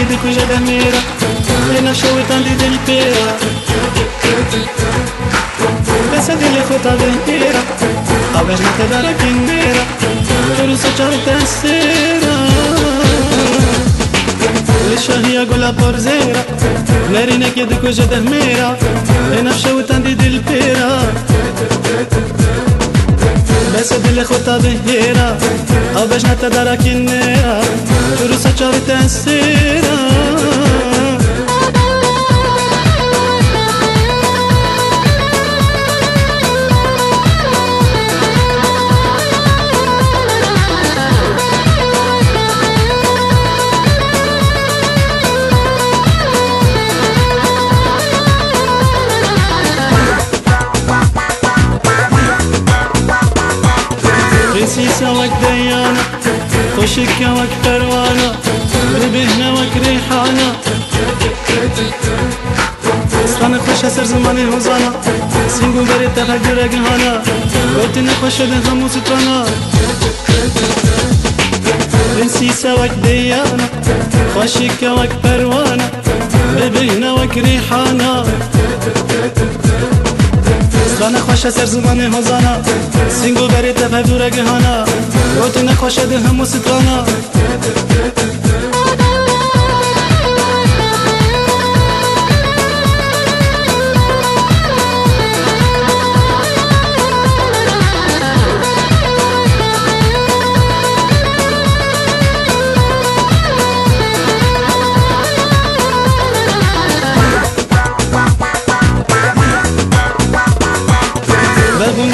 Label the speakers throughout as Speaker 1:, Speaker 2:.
Speaker 1: di kuja da mira e na show tandi del pera pensa di le fota ventira aveš na te dara kinera turu sa charta sera الشهية قولها بورزيرة نارينا كيدك وجا دهميرة انا فشوت عندي دي البيرة بس دي اللي خوتا بهيرة او باش نتدارا كنيرة تروسا تشاري تنسيرة سيسا وك ديانا وشكا وك پروانه ببهنا وك ريحانه سلانه خوش سر زمانه هزانه سنگو بری تفکر گهانه گوتی نخوش ده همو سترانه سيسا وك ديانا وشكا وك پروانه ببهنا وك ريحانه سلانه خوش سر زمانه هزانه سنگو بری تفکر گهانه گوتی نخوش ده همو سترانه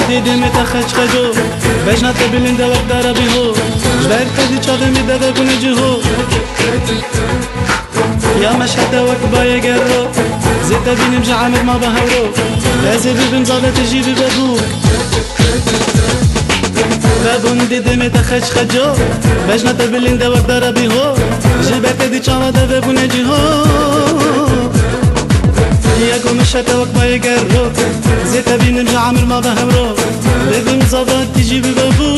Speaker 1: دیدم تخش خجو بجنات بلند وقت داره بیهو جبر کدی چاقه می داده کنه جهو یا مشهد وقت بای گرو زیت بینم جعمر ما بهورو لازم ببین زاده تجیبی بدو بابون دیدم تخش خجو بجنات بلند وقت داره بیهو جبر کدی چاقه داده کنه جهو ياكو مشهد وقت باي قرو زيت بينم جعمر ما بهمرو ببن زادات تجي ببابو